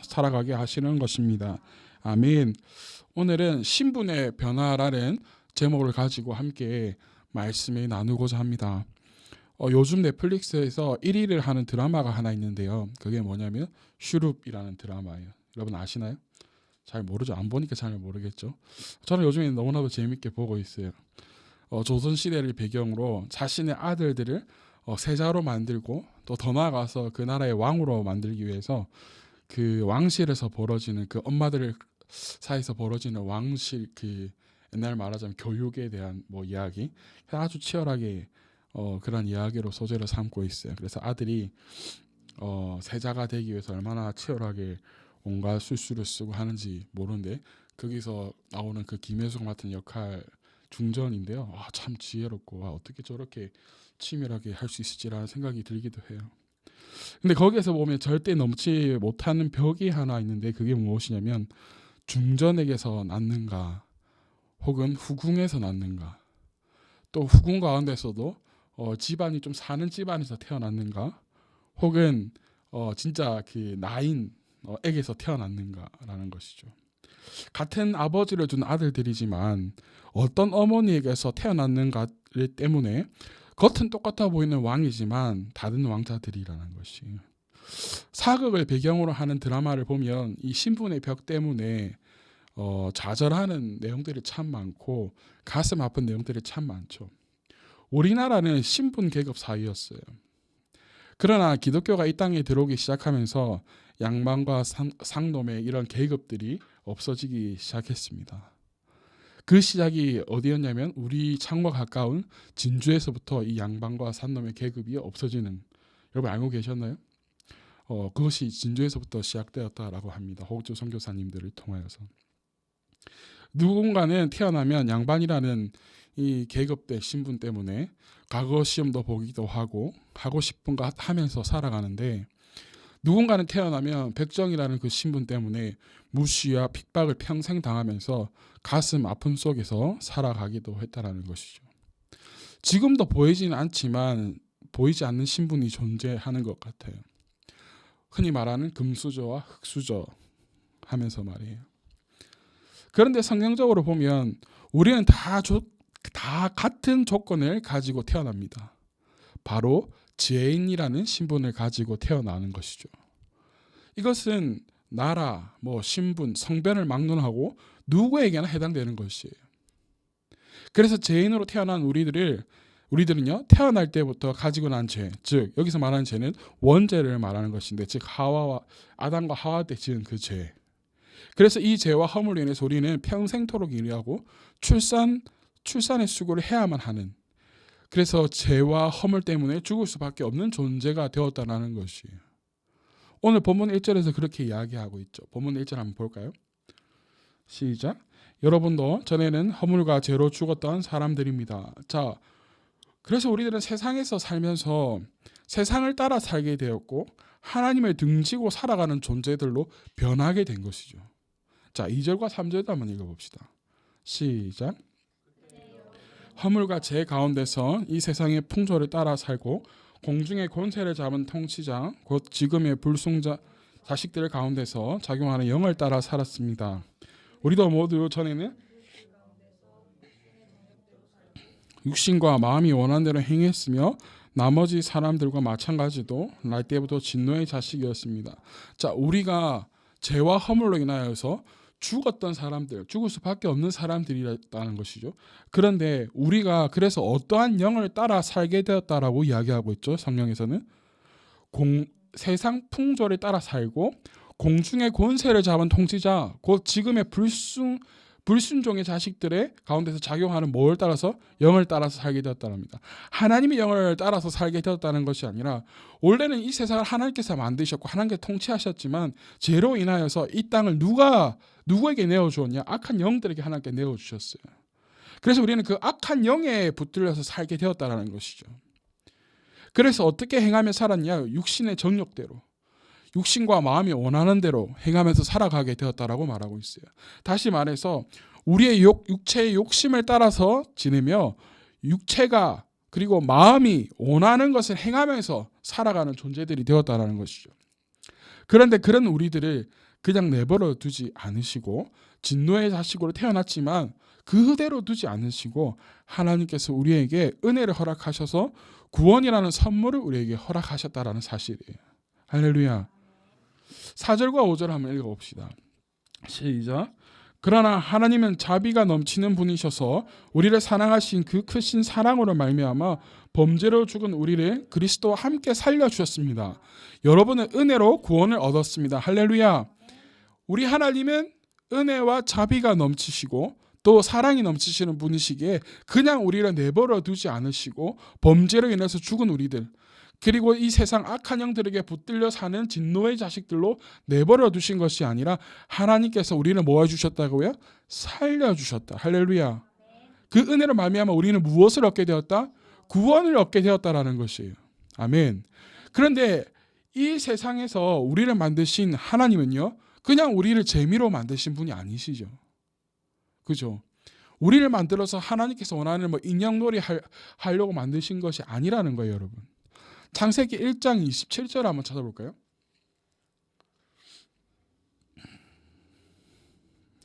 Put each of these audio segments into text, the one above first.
살아가게 하시는 것입니다. 아멘. 오늘은 신분의 변화라는 제목을 가지고 함께 말씀을 나누고자 합니다. 요즘 넷플릭스에서 1위를 하는 드라마가 하나 있는데요. 그게 뭐냐면 슈룹이라는 드라마예요. 여러분 아시나요? 잘 모르죠. 안 보니까 잘 모르겠죠. 저는 요즘에 너무나도 재밌게 보고 있어요. 조선시대를 배경으로 자신의 아들들을 세자로 만들고 또 더 나아가서 그 나라의 왕으로 만들기 위해서 그 왕실에서 벌어지는 그 엄마들 사이에서 벌어지는 왕실 그 옛날 말하자면 교육에 대한 뭐 이야기 아주 치열하게 그런 이야기로 소재를 삼고 있어요. 그래서 아들이 세자가 되기 위해서 얼마나 치열하게 온갖 술수를 쓰고 하는지 모르는데 거기서 나오는 그 김혜수가 맡은 역할 중전인데요. 참 지혜롭고 어떻게 저렇게 치밀하게 할 수 있을지라는 생각이 들기도 해요. 근데 거기에서 보면 절대 넘지 못하는 벽이 하나 있는데 그게 무엇이냐면 중전에게서 낳는가 혹은 후궁에서 낳는가 또 후궁 가운데서도 집안이 좀 사는 집안에서 태어났는가 혹은 진짜 그 나인에게서 태어났는가라는 것이죠. 같은 아버지를 둔 아들들이지만 어떤 어머니에게서 태어났는가 때문에 겉은 똑같아 보이는 왕이지만 다른 왕자들이라는 것이 사극을 배경으로 하는 드라마를 보면 이 신분의 벽 때문에 좌절하는 내용들이 참 많고 가슴 아픈 내용들이 참 많죠. 우리나라는 신분 계급 사회였어요. 그러나 기독교가 이 땅에 들어오기 시작하면서 양반과 상놈의 이런 계급들이 없어지기 시작했습니다. 그 시작이 어디였냐면 우리 창과 가까운 진주에서부터 이 양반과 산놈의 계급이 없어지는, 여러분 알고 계셨나요? 그것이 진주에서부터 시작되었다라고 합니다. 호주 선교사님들을 통하여서. 누군가는 태어나면 양반이라는 이 계급대 신분 때문에 과거 시험도 보기도 하고 싶은 거 하면서 살아가는데, 누군가는 태어나면 백정이라는 그 신분 때문에 무시와 핍박을 평생 당하면서 가슴 아픔 속에서 살아가기도 했다라는 것이죠. 지금도 보이지는 않지만 보이지 않는 신분이 존재하는 것 같아요. 흔히 말하는 금수저와 흑수저 하면서 말이에요. 그런데 성경적으로 보면 우리는 다 같은 조건을 가지고 태어납니다. 바로 지혜인이라는 신분을 가지고 태어나는 것이죠. 이것은 나라, 신분, 성별을 막론하고 누구에게나 해당되는 것이에요. 그래서 죄인으로 태어난 우리들은요, 태어날 때부터 가지고 난 죄, 즉 여기서 말하는 죄는 원죄를 말하는 것인데, 즉 아담과 하와 때 지은 그 죄. 그래서 이 죄와 허물로 인해서 우리는 평생토록 일하고 출산의 수고를 해야만 하는, 그래서 죄와 허물 때문에 죽을 수밖에 없는 존재가 되었다는 것이에요. 오늘 본문 1절에서 그렇게 이야기하고 있죠. 본문 1절 한번 볼까요? 시작. 여러분도 전에는 허물과 죄로 죽었던 사람들입니다. 자, 그래서 우리들은 세상에서 살면서 세상을 따라 살게 되었고 하나님을 등지고 살아가는 존재들로 변하게 된 것이죠. 자, 2절과 3절도 한번 읽어봅시다. 시작. 허물과 죄 가운데서 이 세상의 풍조를 따라 살고 공중의 권세를 잡은 통치자 곧 지금의 불순자 자식들 가운데서 작용하는 영을 따라 살았습니다. 우리도 모두 전에는 육신과 마음이 원하는 대로 행했으며 나머지 사람들과 마찬가지도 날 때부터 진노의 자식이었습니다. 자, 우리가 죄와 허물로 인하여서 죽었던 사람들, 죽을 수밖에 없는 사람들이라는 것이죠. 그런데 우리가 그래서 어떠한 영을 따라 살게 되었다라고 이야기하고 있죠. 성경에서는 세상 풍조를 따라 살고 공중의 권세를 잡은 통치자 곧 지금의 불순종의 자식들의 가운데서 작용하는 뭐를 따라서? 영을 따라서 살게 되었다는 겁니다. 하나님의 영을 따라서 살게 되었다는 것이 아니라, 원래는 이 세상을 하나님께서 만드셨고 하나님께서 통치하셨지만 죄로 인하여서 이 땅을 누구에게 내어주었냐? 악한 영들에게 하나님께 내어주셨어요. 그래서 우리는 그 악한 영에 붙들려서 살게 되었다는 것이죠. 그래서 어떻게 행하며 살았냐? 육신의 정욕대로, 육신과 마음이 원하는 대로 행하면서 살아가게 되었다라고 말하고 있어요. 다시 말해서 우리의 육체의 욕심을 따라서 지내며 육체가 그리고 마음이 원하는 것을 행하면서 살아가는 존재들이 되었다라는 것이죠. 그런데 그런 우리들을 그냥 내버려 두지 않으시고 진노의 자식으로 태어났지만 그대로 두지 않으시고 하나님께서 우리에게 은혜를 허락하셔서 구원이라는 선물을 우리에게 허락하셨다라는 사실이에요. 할렐루야. 4절과 5절 한번 읽어봅시다. 시작. 그러나 하나님은 자비가 넘치는 분이셔서 우리를 사랑하신 그 크신 사랑으로 말미암아 범죄로 죽은 우리를 그리스도와 함께 살려주셨습니다. 여러분은 은혜로 구원을 얻었습니다. 할렐루야. 우리 하나님은 은혜와 자비가 넘치시고 또 사랑이 넘치시는 분이시기에 그냥 우리를 내버려 두지 않으시고 범죄로 인해서 죽은 우리들 그리고 이 세상 악한 영들에게 붙들려 사는 진노의 자식들로 내버려 두신 것이 아니라 하나님께서 우리를 뭐 해주셨다고요? 살려주셨다. 할렐루야. 그 은혜로 말미암아 우리는 무엇을 얻게 되었다? 구원을 얻게 되었다라는 것이에요. 아멘. 그런데 이 세상에서 우리를 만드신 하나님은요, 그냥 우리를 재미로 만드신 분이 아니시죠. 그죠? 우리를 만들어서 하나님께서 원하는 인형놀이 하려고 만드신 것이 아니라는 거예요, 여러분. 창세기 1장 27절 한번 찾아볼까요?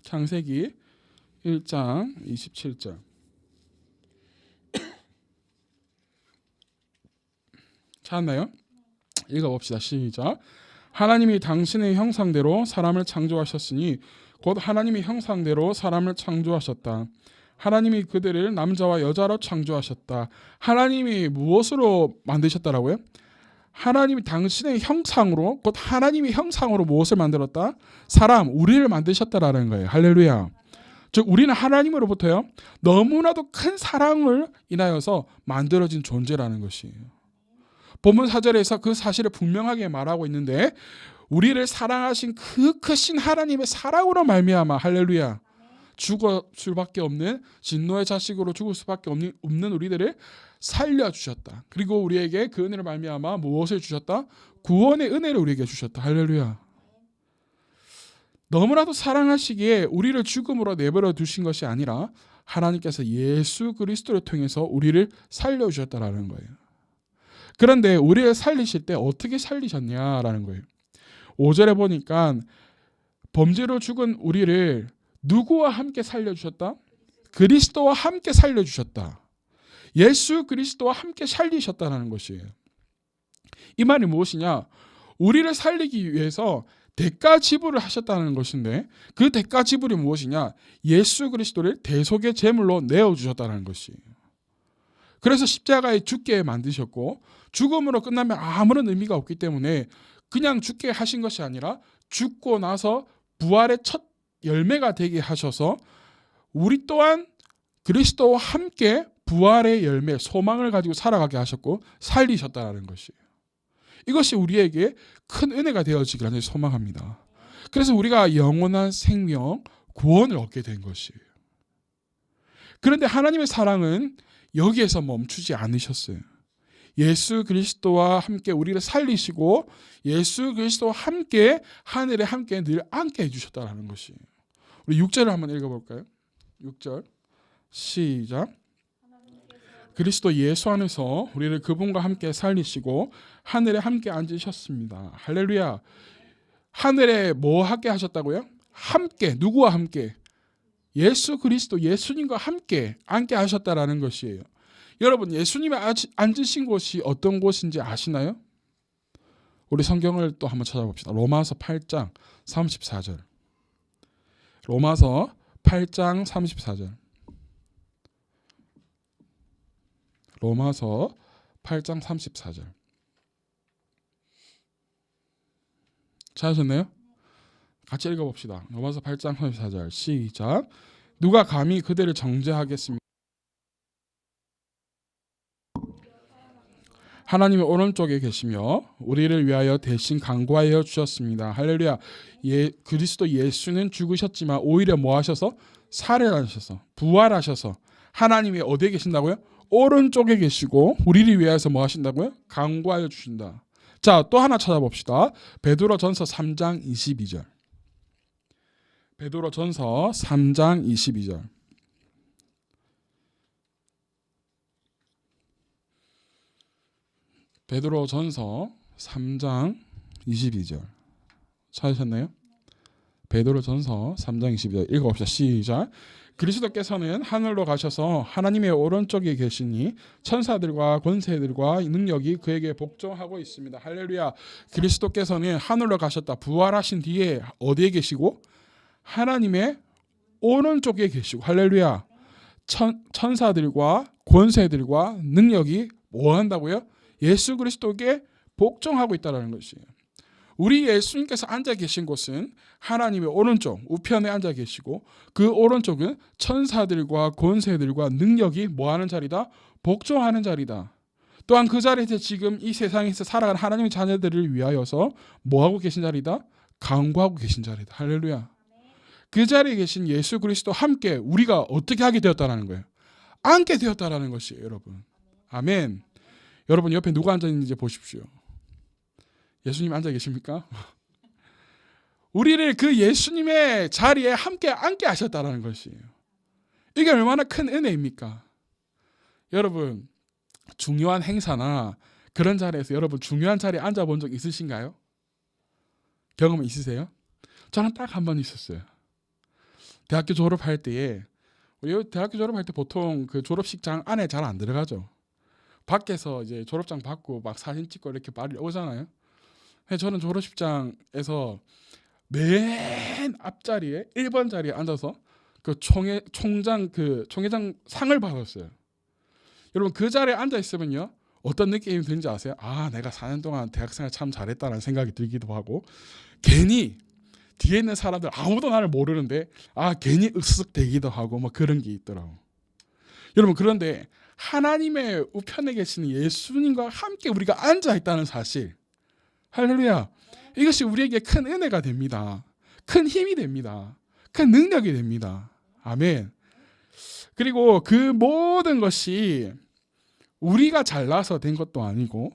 창세기 1장 27절. 찾았나요? 읽어봅시다. 시작. 하나님이 당신의 형상대로 사람을 창조하셨으니 곧 하나님의 형상대로 사람을 창조하셨다. 하나님이 그들을 남자와 여자로 창조하셨다. 하나님이 무엇으로 만드셨다라고요? 하나님이 당신의 형상으로 곧 하나님의 형상으로 무엇을 만들었다? 사람, 우리를 만드셨다라는 거예요. 할렐루야. 즉 우리는 하나님으로부터요 너무나도 큰 사랑을 인하여서 만들어진 존재라는 것이에요. 본문 4절에서 그 사실을 분명하게 말하고 있는데 우리를 사랑하신 그 크신 하나님의 사랑으로 말미암아 할렐루야 죽을 수밖에 없는 진노의 자식으로 죽을 수밖에 없는 우리들을 살려주셨다. 그리고 우리에게 그 은혜를 말미암아 무엇을 주셨다? 구원의 은혜를 우리에게 주셨다. 할렐루야. 너무나도 사랑하시기에 우리를 죽음으로 내버려 두신 것이 아니라 하나님께서 예수 그리스도를 통해서 우리를 살려주셨다라는 거예요. 그런데 우리를 살리실 때 어떻게 살리셨냐라는 거예요. 5절에 보니까 범죄로 죽은 우리를 누구와 함께 살려주셨다? 그리스도와 함께 살려주셨다. 예수 그리스도와 함께 살리셨다는 것이에요. 이 말이 무엇이냐? 우리를 살리기 위해서 대가 지불을 하셨다는 것인데 그 대가 지불이 무엇이냐? 예수 그리스도를 대속의 제물로 내어주셨다는 것이에요. 그래서 십자가에 죽게 만드셨고 죽음으로 끝나면 아무런 의미가 없기 때문에 그냥 죽게 하신 것이 아니라 죽고 나서 부활의 첫 열매가 되게 하셔서 우리 또한 그리스도와 함께 부활의 열매, 소망을 가지고 살아가게 하셨고 살리셨다는 것이에요. 이것이 우리에게 큰 은혜가 되어지기를 소망합니다. 그래서 우리가 영원한 생명, 구원을 얻게 된 것이에요. 그런데 하나님의 사랑은 여기에서 멈추지 않으셨어요. 예수 그리스도와 함께 우리를 살리시고 예수 그리스도와 함께 하늘에 함께 늘 앉게 해주셨다는 것이에요. 우리 6절을 한번 읽어볼까요? 6절 시작. 그리스도 예수 안에서 우리를 그분과 함께 살리시고 하늘에 함께 앉으셨습니다. 할렐루야. 하늘에 뭐 하게 하셨다고요? 함께, 누구와 함께? 예수 그리스도 예수님과 함께 앉게 하셨다라는 것이에요. 여러분 예수님이 앉으신 곳이 어떤 곳인지 아시나요? 우리 성경을 또 한번 찾아봅시다. 로마서 8장 34절. 로마서 8장 34절. 로마서 8장 34절. 찾으셨나요? 같이 읽어봅시다. 로마서 8장 34절 시작. 누가 감히 그대를 정죄하겠습니까? 하나님의 오른쪽에 계시며 우리를 위하여 대신 간구하여 주셨습니다. 할렐루야. 그리스도 예수는 죽으셨지만 오히려 뭐 하셔서? 살아나셔서 부활하셔서 하나님이 어디에 계신다고요? 오른쪽에 계시고 우리를 위하여서 뭐 하신다고요? 간구하여 주신다. 자, 또 하나 찾아봅시다. 베드로전서 3장 22절. 베드로전서 3장 22절. 베드로전서 3장 22절. 찾으셨나요? 베드로전서 3장 22절 읽어봅시다. 시작. 그리스도께서는 하늘로 가셔서 하나님의 오른쪽에 계시니 천사들과 권세들과 능력이 그에게 복종하고 있습니다. 할렐루야. 그리스도께서는 하늘로 가셨다. 부활하신 뒤에 어디에 계시고? 하나님의 오른쪽에 계시고. 할렐루야. 천사들과 권세들과 능력이 뭐 한다고요? 예수 그리스도에게 복종하고 있다는 것이에요. 우리 예수님께서 앉아 계신 곳은 하나님의 오른쪽 우편에 앉아 계시고 그 오른쪽은 천사들과 권세들과 능력이 뭐하는 자리다? 복종하는 자리다. 또한 그 자리에서 지금 이 세상에서 살아가는 하나님의 자녀들을 위하여서 뭐하고 계신 자리다? 강구하고 계신 자리다. 할렐루야. 그 자리에 계신 예수 그리스도 함께 우리가 어떻게 하게 되었다는 거예요? 앉게 되었다는 것이에요, 여러분. 아멘. 여러분 옆에 누가 앉아 있는지 보십시오. 예수님 앉아 계십니까? 우리를 그 예수님의 자리에 함께 앉게 하셨다는 것이에요. 이게 얼마나 큰 은혜입니까? 여러분 중요한 행사나 그런 자리에서 여러분 중요한 자리에 앉아본 적 있으신가요? 경험 있으세요? 저는 딱 한 번 있었어요. 대학교 졸업할 때에 우리 대학교 졸업할 때 보통 그 졸업식장 안에 잘 안 들어가죠. 밖에서 이제 졸업장 받고 막 사진 찍고 이렇게 빨리 오잖아요. 저는 졸업식장에서 맨 앞자리에 1번 자리에 앉아서 그 총회장 상을 받았어요. 여러분 그 자리에 앉아 있으면요 어떤 느낌이 드는지 아세요? 아 내가 4년 동안 대학생활 참 잘했다는 생각이 들기도 하고 괜히 뒤에 있는 사람들 아무도 나를 모르는데 괜히 윽석대기도 하고 뭐 그런 게 있더라고. 여러분 그런데 하나님의 우편에 계시는 예수님과 함께 우리가 앉아 있다는 사실, 할렐루야, 이것이 우리에게 큰 은혜가 됩니다. 큰 힘이 됩니다. 큰 능력이 됩니다. 아멘. 그리고 그 모든 것이 우리가 잘나서 된 것도 아니고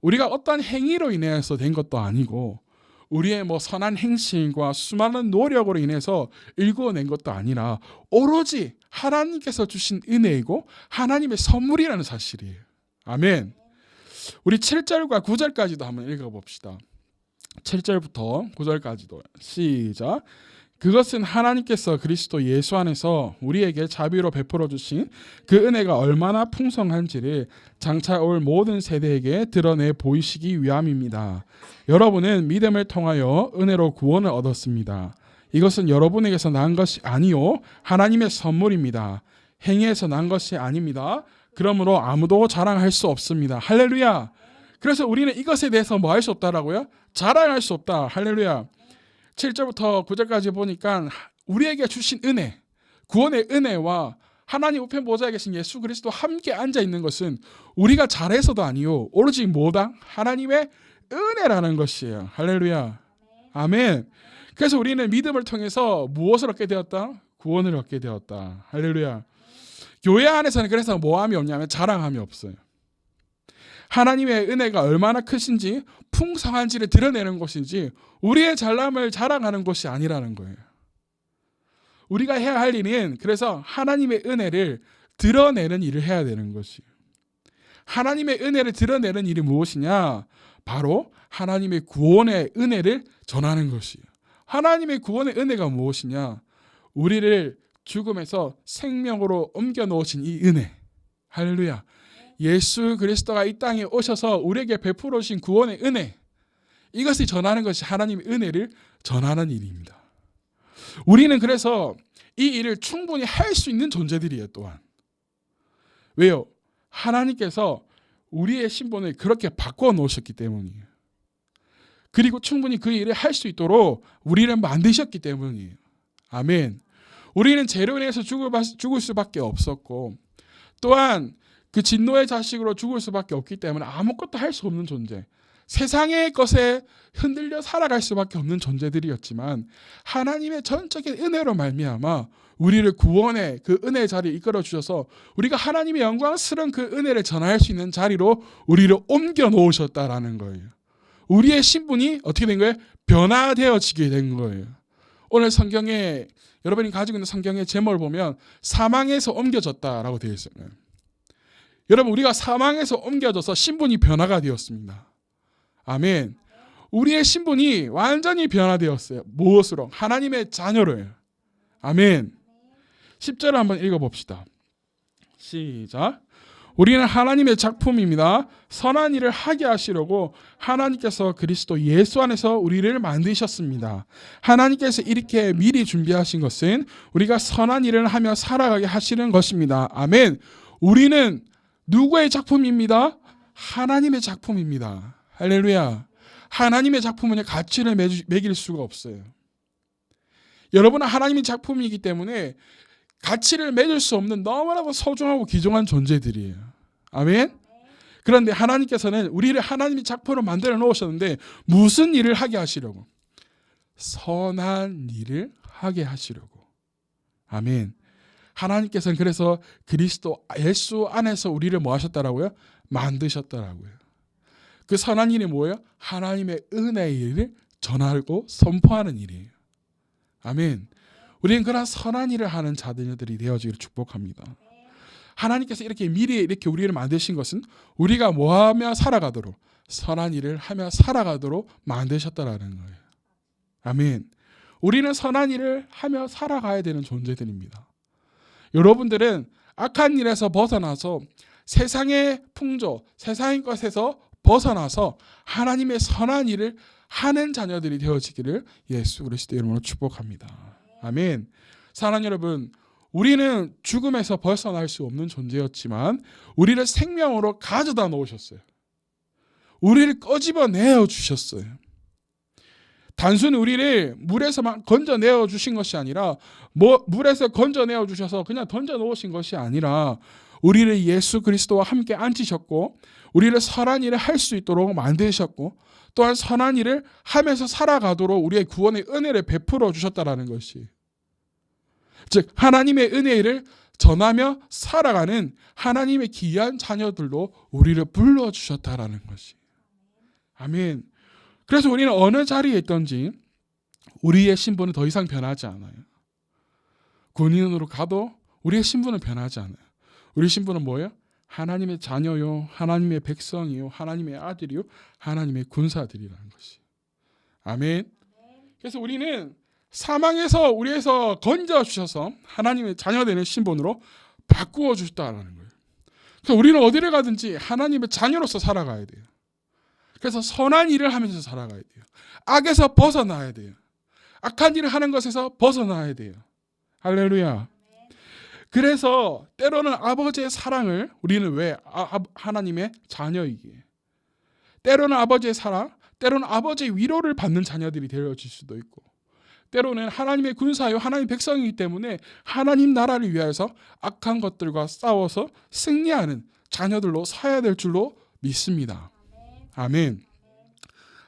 우리가 어떤 행위로 인해서 된 것도 아니고 우리의 뭐 선한 행실과 수많은 노력으로 인해서 일궈낸 것도 아니라 오로지 하나님께서 주신 은혜이고 하나님의 선물이라는 사실이에요. 아멘. 우리 7절과 9절까지도 한번 읽어봅시다. 7절부터 9절까지도 시작. 그것은 하나님께서 그리스도 예수 안에서 우리에게 자비로 베풀어 주신 그 은혜가 얼마나 풍성한지를 장차 올 모든 세대에게 드러내 보이시기 위함입니다. 여러분은 믿음을 통하여 은혜로 구원을 얻었습니다. 이것은 여러분에게서 난 것이 아니요 하나님의 선물입니다. 행위에서 난 것이 아닙니다. 그러므로 아무도 자랑할 수 없습니다. 할렐루야. 그래서 우리는 이것에 대해서 뭐 할 수 없다라고요? 자랑할 수 없다. 할렐루야. 7절부터 9절까지 보니까 우리에게 주신 은혜, 구원의 은혜와 하나님 우편 보좌에 계신 예수 그리스도 함께 앉아 있는 것은 우리가 잘해서도 아니요 오로지 뭐다? 하나님의 은혜라는 것이에요. 할렐루야. 아멘. 그래서 우리는 믿음을 통해서 무엇을 얻게 되었다? 구원을 얻게 되었다. 할렐루야. 교회 안에서는 그래서 모함이 없냐면 자랑함이 없어요. 하나님의 은혜가 얼마나 크신지 풍성한지를 드러내는 것인지 우리의 잘남을 자랑하는 것이 아니라는 거예요. 우리가 해야 할 일은 그래서 하나님의 은혜를 드러내는 일을 해야 되는 것이에요. 하나님의 은혜를 드러내는 일이 무엇이냐? 바로 하나님의 구원의 은혜를 전하는 것이에요. 하나님의 구원의 은혜가 무엇이냐? 우리를 죽음에서 생명으로 옮겨 놓으신 이 은혜. 할렐루야. 예수 그리스도가 이 땅에 오셔서 우리에게 베풀어 주신 구원의 은혜, 이것을 전하는 것이 하나님의 은혜를 전하는 일입니다. 우리는 그래서 이 일을 충분히 할 수 있는 존재들이에요. 또한 왜요? 하나님께서 우리의 신분을 그렇게 바꿔 놓으셨기 때문이에요. 그리고 충분히 그 일을 할 수 있도록 우리를 만드셨기 때문이에요. 아멘. 우리는 죄로 인해서 죽을 수밖에 없었고 또한 그 진노의 자식으로 죽을 수밖에 없기 때문에 아무것도 할 수 없는 존재, 세상의 것에 흔들려 살아갈 수밖에 없는 존재들이었지만 하나님의 전적인 은혜로 말미암아 우리를 구원의 그 은혜의 자리에 이끌어 주셔서 우리가 하나님의 영광스러운 그 은혜를 전할 수 있는 자리로 우리를 옮겨 놓으셨다라는 거예요. 우리의 신분이 어떻게 된 거예요? 변화되어지게 된 거예요. 오늘 성경에 여러분이 가지고 있는 성경의 제목을 보면 사망에서 옮겨졌다라고 되어 있어요. 여러분 우리가 사망에서 옮겨져서 신분이 변화가 되었습니다. 아멘. 우리의 신분이 완전히 변화되었어요. 무엇으로? 하나님의 자녀로요. 아멘. 10절을 한번 읽어봅시다. 시작. 우리는 하나님의 작품입니다. 선한 일을 하게 하시려고 하나님께서 그리스도 예수 안에서 우리를 만드셨습니다. 하나님께서 이렇게 미리 준비하신 것은 우리가 선한 일을 하며 살아가게 하시는 것입니다. 아멘. 우리는 누구의 작품입니다? 하나님의 작품입니다. 할렐루야. 하나님의 작품은 가치를 매길 수가 없어요. 여러분은 하나님의 작품이기 때문에 가치를 맺을 수 없는 너무나도 소중하고 귀중한 존재들이에요. 아멘. 그런데 하나님께서는 우리를 하나님의 작품으로 만들어 놓으셨는데 무슨 일을 하게 하시려고? 선한 일을 하게 하시려고. 아멘. 하나님께서는 그래서 그리스도 예수 안에서 우리를 뭐 하셨다라고요? 만드셨다라고요. 그 선한 일이 뭐예요? 하나님의 은혜의 일을 전하고 선포하는 일이에요. 아멘. 우리는 그런 선한 일을 하는 자들이 되어지기를 축복합니다. 하나님께서 이렇게 미리 이렇게 우리를 만드신 것은 우리가 뭐하며 살아가도록 선한 일을 하며 살아가도록 만드셨다라는 거예요. 아멘. 우리는 선한 일을 하며 살아가야 되는 존재들입니다. 여러분들은 악한 일에서 벗어나서 세상의 풍조, 세상의 것에서 벗어나서 하나님의 선한 일을 하는 자녀들이 되어지기를 예수 그리스도의 이름으로 축복합니다. 아멘. 사랑하는 여러분, 우리는 죽음에서 벗어날 수 없는 존재였지만 우리를 생명으로 가져다 놓으셨어요. 우리를 꺼집어내어 주셨어요. 단순히 우리를 물에서만 건져내어 주신 것이 아니라 물에서 건져내어 주셔서 그냥 던져 놓으신 것이 아니라 우리를 예수 그리스도와 함께 앉히셨고 우리를 선한 일을 할 수 있도록 만드셨고 또한 선한 일을 하면서 살아가도록 우리의 구원의 은혜를 베풀어 주셨다라는 것이, 즉 하나님의 은혜를 전하며 살아가는 하나님의 귀한 자녀들로 우리를 불러주셨다라는 것이. 아멘. 그래서 우리는 어느 자리에 있든지 우리의 신분은 더 이상 변하지 않아요. 군인으로 가도 우리의 신분은 변하지 않아요. 우리 신분은 뭐예요? 하나님의 자녀요, 하나님의 백성이요, 하나님의 아들이요, 하나님의 군사들이라는 것이. 아멘. 그래서 우리는 사망에서 우리에서 건져주셔서 하나님의 자녀되는 신분으로 바꾸어 주셨다는 거예요. 그래서 우리는 어디를 가든지 하나님의 자녀로서 살아가야 돼요. 그래서 선한 일을 하면서 살아가야 돼요. 악에서 벗어나야 돼요. 악한 일을 하는 것에서 벗어나야 돼요. 할렐루야. 그래서 때로는 아버지의 사랑을 우리는 왜 하나님의 자녀이기에, 때로는 아버지의 사랑, 때로는 아버지의 위로를 받는 자녀들이 되어질 수도 있고, 때로는 하나님의 군사요 하나님의 백성이기 때문에 하나님 나라를 위하여서 악한 것들과 싸워서 승리하는 자녀들로 사야 될 줄로 믿습니다. 아멘.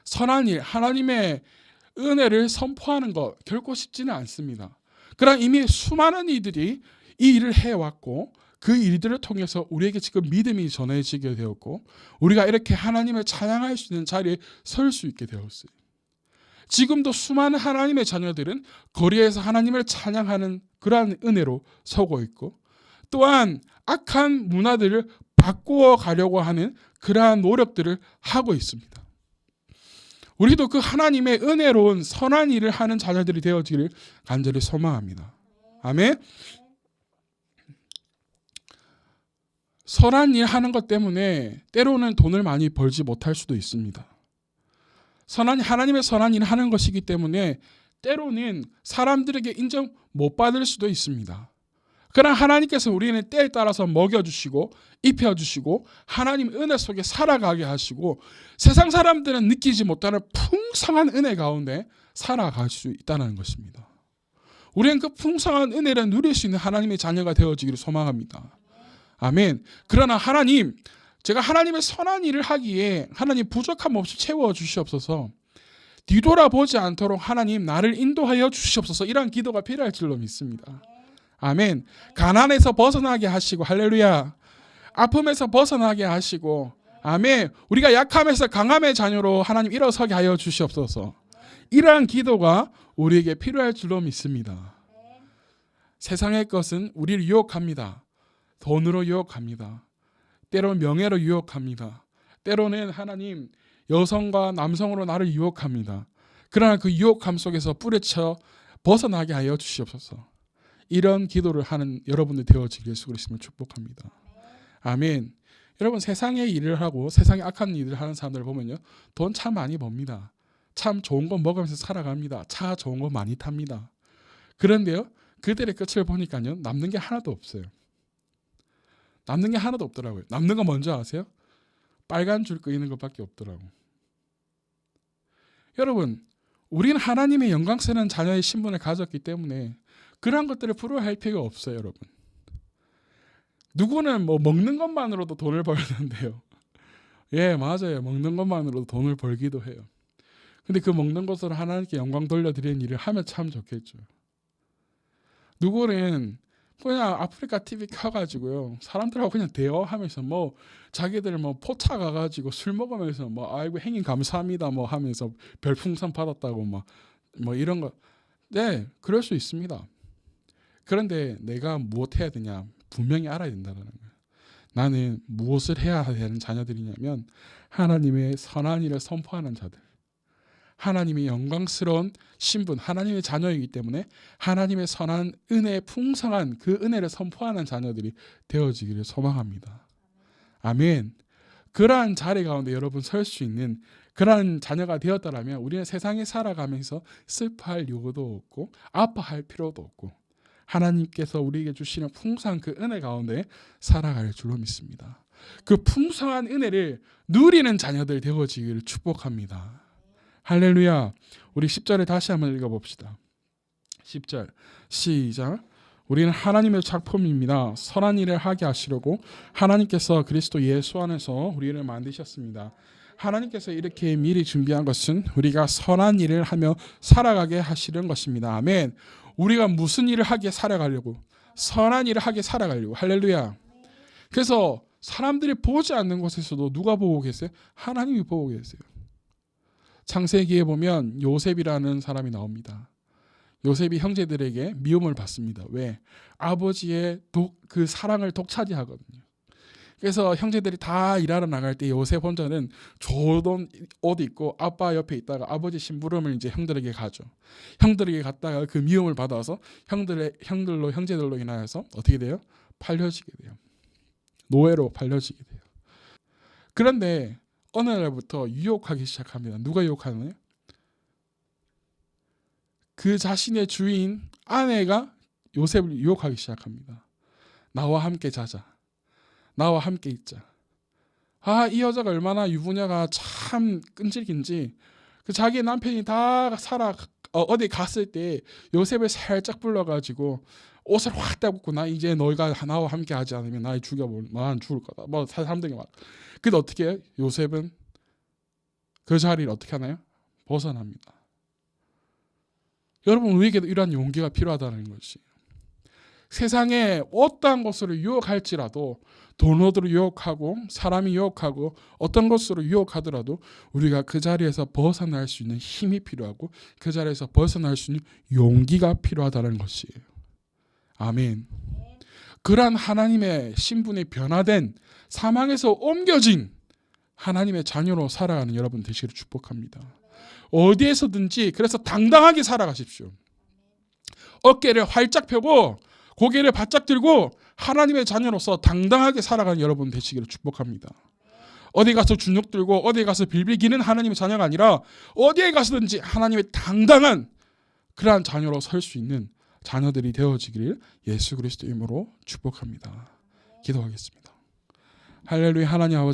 선한 일, 하나님의 은혜를 선포하는 것 결코 쉽지는 않습니다. 그러나 이미 수많은 이들이 이 일을 해왔고 그 일들을 통해서 우리에게 지금 믿음이 전해지게 되었고 우리가 이렇게 하나님을 찬양할 수 있는 자리에 설 수 있게 되었어요. 지금도 수많은 하나님의 자녀들은 거리에서 하나님을 찬양하는 그러한 은혜로 서고 있고 또한 악한 문화들을 바꾸어 가려고 하는 그러한 노력들을 하고 있습니다. 우리도 그 하나님의 은혜로운 선한 일을 하는 자녀들이 되어지기를 간절히 소망합니다. 아멘. 선한 일 하는 것 때문에 때로는 돈을 많이 벌지 못할 수도 있습니다. 하나님의 선한 일을 하는 것이기 때문에 때로는 사람들에게 인정 못 받을 수도 있습니다. 그러나 하나님께서 우리는 때에 따라서 먹여주시고 입혀주시고 하나님 은혜 속에 살아가게 하시고 세상 사람들은 느끼지 못하는 풍성한 은혜 가운데 살아갈 수 있다는 것입니다. 우리는 그 풍성한 은혜를 누릴 수 있는 하나님의 자녀가 되어지기를 소망합니다. 아멘. 그러나 하나님, 제가 하나님의 선한 일을 하기에 하나님 부족함 없이 채워주시옵소서, 뒤돌아보지 않도록 하나님 나를 인도하여 주시옵소서, 이러한 기도가 필요할 줄로 믿습니다. 아멘. 가난에서 벗어나게 하시고, 할렐루야, 아픔에서 벗어나게 하시고, 아멘, 우리가 약함에서 강함의 자녀로 하나님 일어서게 하여 주시옵소서, 이러한 기도가 우리에게 필요할 줄로 믿습니다. 세상의 것은 우리를 유혹합니다. 돈으로 유혹합니다. 때로는 명예로 유혹합니다. 때로는 하나님 여성과 남성으로 나를 유혹합니다. 그러나 그 유혹함 속에서 뿌리쳐 벗어나게 하여 주시옵소서. 이런 기도를 하는 여러분들 되어지길 예수 그리스도를 축복합니다. 아멘. 여러분, 세상에 일을 하고 세상에 악한 일을 하는 사람들 보면요, 돈 참 많이 법니다. 참 좋은 거 먹으면서 살아갑니다. 차 좋은 거 많이 탑니다. 그런데요, 그들의 끝을 보니까요, 남는 게 하나도 없어요. 남는 게 하나도 없더라고요. 남는 거 뭔지 아세요? 빨간 줄 끄이는 것밖에 없더라고. 여러분, 우리는 하나님의 영광스러운 자녀의 신분을 가졌기 때문에 그러한 것들을 부러워할 필요가 없어요, 여러분. 누구는 뭐 먹는 것만으로도 돈을 벌는데요. 예, 맞아요. 먹는 것만으로도 돈을 벌기도 해요. 근데 그 먹는 것으로 하나님께 영광 돌려드리는 일을 하면 참 좋겠죠. 누구는 그냥 아프리카 TV 켜가지고요, 사람들하고 그냥 대화하면서 뭐 자기들 뭐 포차 가가지고 술 먹으면서 뭐 아이고 행님 감사합니다 뭐 하면서 별풍선 받았다고 뭐 이런 거. 네, 그럴 수 있습니다. 그런데 내가 무엇 해야 되냐 분명히 알아야 된다는 거예요. 나는 무엇을 해야 되는 자녀들이냐면 하나님의 선한 일을 선포하는 자들, 하나님의 영광스러운 신분, 하나님의 자녀이기 때문에 하나님의 선한 은혜, 풍성한 그 은혜를 선포하는 자녀들이 되어지기를 소망합니다. 아멘. 그러한 자리 가운데 여러분 설 수 있는 그러한 자녀가 되었다라면 우리는 세상에 살아가면서 슬퍼할 이유도 없고 아파할 필요도 없고 하나님께서 우리에게 주시는 풍성한 그 은혜 가운데 살아갈 줄로 믿습니다. 그 풍성한 은혜를 누리는 자녀들 되어지기를 축복합니다. 할렐루야. 우리 10절에 다시 한번 읽어봅시다. 10절 시작. 우리는 하나님의 작품입니다. 선한 일을 하게 하시려고 하나님께서 그리스도 예수 안에서 우리를 만드셨습니다. 하나님께서 이렇게 미리 준비한 것은 우리가 선한 일을 하며 살아가게 하시는 것입니다. 아멘. 우리가 무슨 일을 하게 살아가려고? 선한 일을 하게 살아가려고. 할렐루야. 그래서 사람들이 보지 않는 곳에서도 누가 보고 계세요? 하나님이 보고 계세요. 창세기에 보면 요셉이라는 사람이 나옵니다. 요셉이 형제들에게 미움을 받습니다. 왜? 아버지의 그 사랑을 독차지하거든요. 그래서 형제들이 다 일하러 나갈 때 요셉 혼자는 좋은 옷 입고 아빠 옆에 있다가 아버지 심부름을 이제 형들에게 가죠. 형들에게 갔다가 그 미움을 받아서 형제들로 인하여서 어떻게 돼요? 팔려지게 돼요. 노예로 팔려지게 돼요. 그런데 어느 날부터 유혹하기 시작합니다. 누가 유혹하나요? 그 자신의 주인 아내가 요셉을 유혹하기 시작합니다. 나와 함께 자자. 나와 함께 있자. 이 여자가 얼마나 유부녀가 참 끈질긴지 그 자기 남편이 다 어디 갔을 때 요셉을 살짝 불러가지고 옷을 확 떼고 나 이제 너희가 나와 함께 하지 않으면 나 죽을 거다. 뭐 사람들이 막. 근데 어떻게 해요? 요셉은 그 자리를 어떻게 하나요? 벗어납니다. 여러분, 우리에게도 이러한 용기가 필요하다는 것이. 세상에 어떠한 것으로 유혹할지라도 돈으로 유혹하고 사람이 유혹하고 어떤 것으로 유혹하더라도 우리가 그 자리에서 벗어날 수 있는 힘이 필요하고 그 자리에서 벗어날 수 있는 용기가 필요하다는 것이에요. 아멘. 그러한 하나님의 신분이 변화된 사망에서 옮겨진 하나님의 자녀로 살아가는 여러분 되시기를 축복합니다. 어디에서든지 그래서 당당하게 살아가십시오. 어깨를 활짝 펴고 고개를 바짝 들고 하나님의 자녀로서 당당하게 살아가는 여러분 되시기를 축복합니다. 어디 가서 주눅 들고 어디 가서 빌빌기는 하나님의 자녀가 아니라 어디에 가서든지 하나님의 당당한 그러한 자녀로 설 수 있는 자녀들이 되어지기를 예수 그리스도 이름으로 축복합니다. 기도하겠습니다. 할렐루야. 하나님 아버지